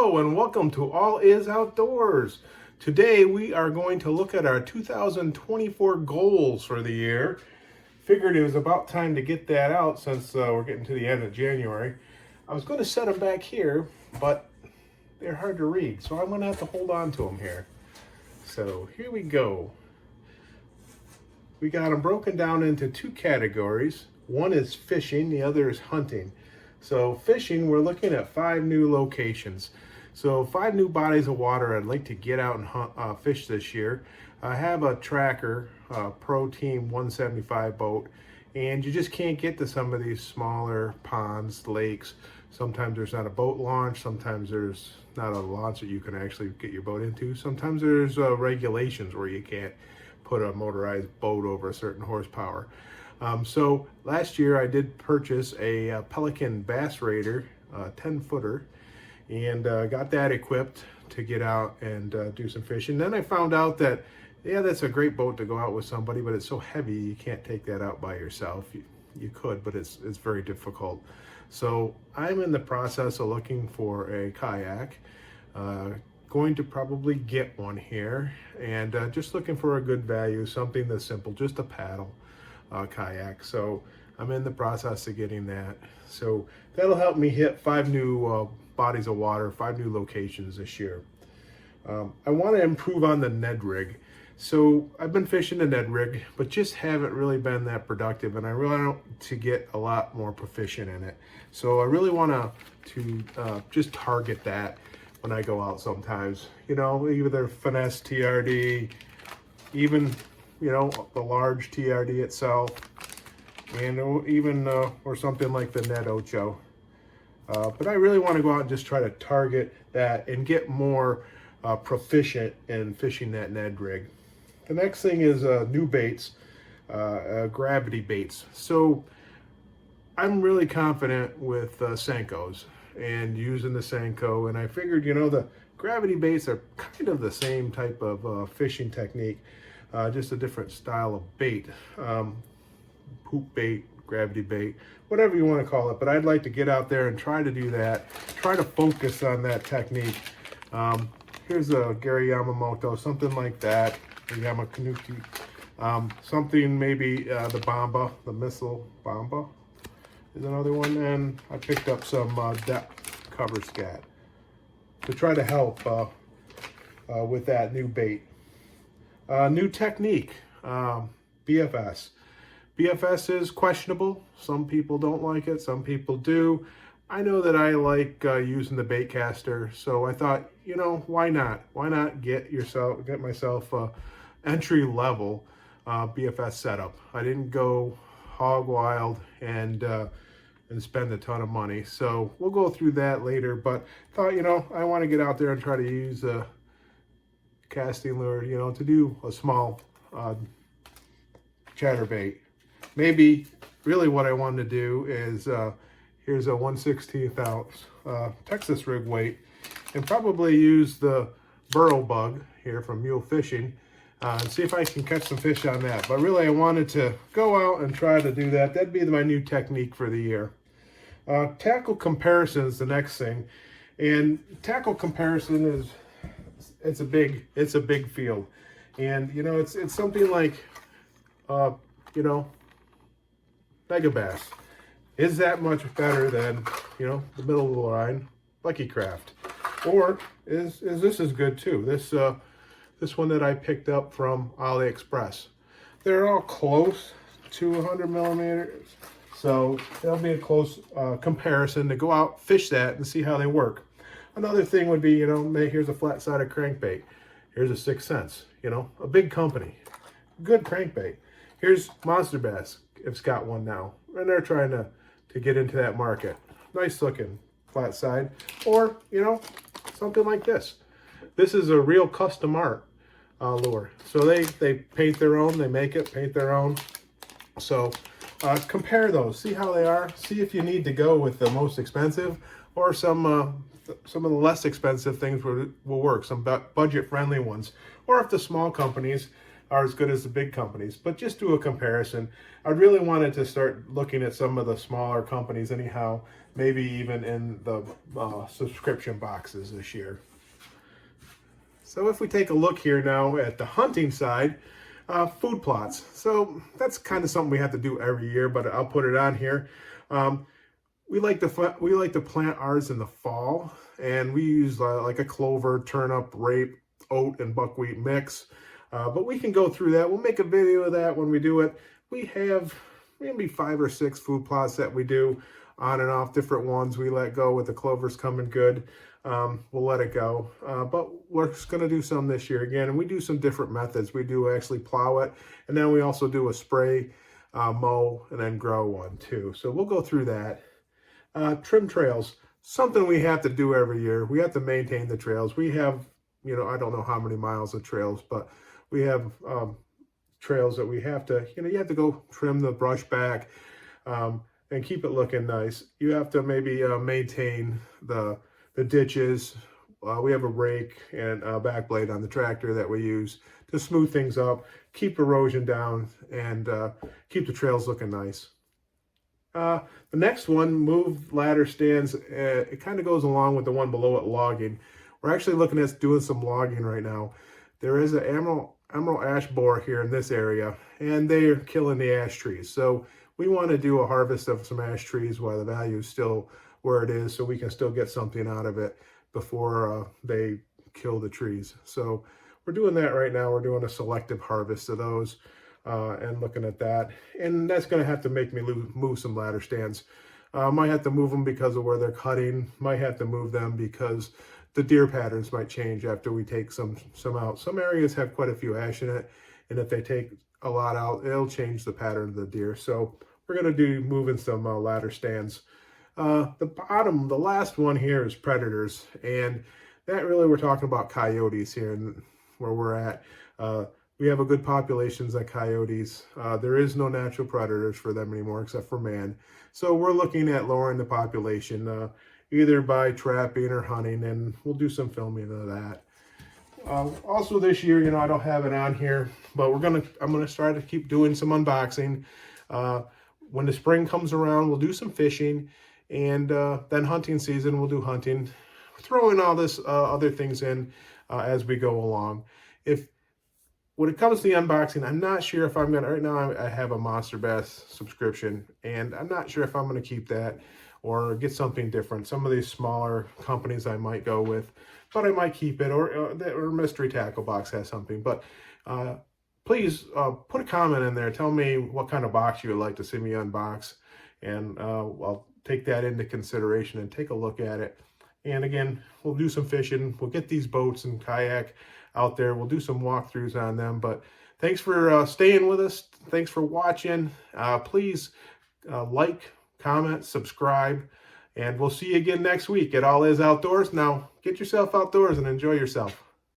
Hello and welcome to All Is Outdoors. Today we are going to look at our 2024 goals for the year. Figured it was about time to get that out since we're getting to the end of January. I was going to set them back here, but they're hard to read, so I'm going to have to hold on to them here. So here we go. We got them broken down into two categories. One is fishing, the other is hunting. So fishing, we're looking at 5 new locations. So 5 new bodies of water I'd like to get out and hunt, fish this year. I have a Tracker, Pro Team 175 boat, and you just can't get to some of these smaller ponds, lakes. Sometimes there's not a boat launch, sometimes there's not a launch that you can actually get your boat into. Sometimes there's regulations where you can't put a motorized boat over a certain horsepower. So last year I did purchase a Pelican Bass Raider, 10-footer, and got that equipped to get out and do some fishing. Then I found out that, yeah, that's a great boat to go out with somebody, but it's so heavy you can't take that out by yourself. You could, but it's very difficult. So I'm in the process of looking for a kayak. Going to probably get one here, and just looking for a good value, something that's simple, just a paddle kayak. So I'm in the process of getting that. So that'll help me hit 5 new bodies of water, 5 new locations this year. I want to improve on the Ned Rig. So I've been fishing the Ned Rig, but just haven't really been that productive, and I really want to get a lot more proficient in it. So I really want to just target that when I go out sometimes. You know, either finesse TRD, even, you know, the large TRD itself, and even or something like the Ned Ocho. But I really want to go out and just try to target that and get more proficient in fishing that Ned Rig. The next thing is new baits, gravity baits. So I'm really confident with Senkos and using the Senko, and I figured, you know, the gravity baits are kind of the same type of fishing technique, just a different style of bait. Poop bait, gravity bait, whatever you want to call it, but I'd like to get out there and try to do that, try to focus on that technique. Here's a Gary Yamamoto, something like that, or Yamakanuki, something maybe the Bamba, the missile Bamba is another one, and I picked up some depth cover scat to try to help with that new bait. New technique, BFS. BFS is questionable. Some people don't like it, some people do. I know that I like using the bait caster, so I thought, you know, why not? Why not get myself a entry level BFS setup? I didn't go hog wild and spend a ton of money, so we'll go through that later. But thought, you know, I want to get out there and try to use a casting lure, you know, to do a small chatterbait. Maybe really what I wanted to do is here's a 1/16 ounce Texas rig weight, and probably use the burrow bug here from Mule Fishing and see if I can catch some fish on that. But really I wanted to go out and try to do that. That'd be my new technique for the year. Tackle comparison is the next thing, and tackle comparison is it's a big field, and you know, it's something like you know, Mega Bass is that much better than, you know, the middle of the line Lucky Craft, or is this as good too? This one that I picked up from AliExpress, they're all close to 100 millimeters, so that'll be a close comparison to go out, fish that, and see how they work. Another thing would be, you know, here's a flat-sided crankbait. Here's a 6 cents, you know, a big company, good crankbait. Here's Monster Bass. It's got one now, and they're trying to get into that market. Nice looking flat side, or, you know, something like this. This is a real custom art lure. So they paint their own, they make it, paint their own. So compare those, see how they are, see if you need to go with the most expensive, or some of the less expensive things will work, some budget friendly ones, or if the small companies are as good as the big companies, but just do a comparison. I really wanted to start looking at some of the smaller companies anyhow, maybe even in the subscription boxes this year. So if we take a look here now at the hunting side, food plots. So that's kind of something we have to do every year, but I'll put it on here. We like to plant ours in the fall, and we use like a clover, turnip, rape, oat, and buckwheat mix. But we can go through that. We'll make a video of that when we do it. We have maybe 5 or 6 food plots that we do on and off, different ones we let go with the clovers coming good. We'll let it go. But we're just going to do some this year again, and we do some different methods. We do actually plow it, and then we also do a spray, mow, and then grow one too. So we'll go through that. Trim trails, something we have to do every year. We have to maintain the trails. We have, I don't know how many miles of trails, but we have trails that we have to, you have to go trim the brush back and keep it looking nice. You have to maybe maintain the ditches. We have a rake and a back blade on the tractor that we use to smooth things up, keep erosion down, and keep the trails looking nice. The next one, move ladder stands. It kind of goes along with the one below it, logging. We're actually looking at doing some logging right now. There is an emerald ash borer here in this area, and they're killing the ash trees. So we want to do a harvest of some ash trees while the value is still where it is, so we can still get something out of it before they kill the trees. So we're doing that right now. We're doing a selective harvest of those. And looking at that, and that's going to have to make me move some ladder stands. Might have to move them because of where they're cutting. Might have to move them because the deer patterns might change after we take some out. Some areas have quite a few ash in it, and if they take a lot out, it'll change the pattern of the deer. So we're going to do moving some ladder stands. The last one here is predators, and that really we're talking about coyotes here and where we're at. We have a good populations of coyotes. There is no natural predators for them anymore except for man. So we're looking at lowering the population either by trapping or hunting, and we'll do some filming of that. Also this year, I don't have it on here, but I'm gonna try to keep doing some unboxing. When the spring comes around, we'll do some fishing, and then hunting season, we'll do hunting. Throwing all this other things in as we go along. When it comes to the unboxing, I'm not sure if I'm going to, right now I have a Monster Bass subscription, and I'm not sure if I'm going to keep that or get something different. Some of these smaller companies I might go with, but I might keep it, or Mystery Tackle Box has something. But please put a comment in there. Tell me what kind of box you would like to see me unbox, and I'll take that into consideration and take a look at it. And again, we'll do some fishing. We'll get these boats and kayak out there. We'll do some walkthroughs on them. But thanks for staying with us. Thanks for watching. Please like, comment, subscribe, and we'll see you again next week at All Is Outdoors. Now, get yourself outdoors and enjoy yourself.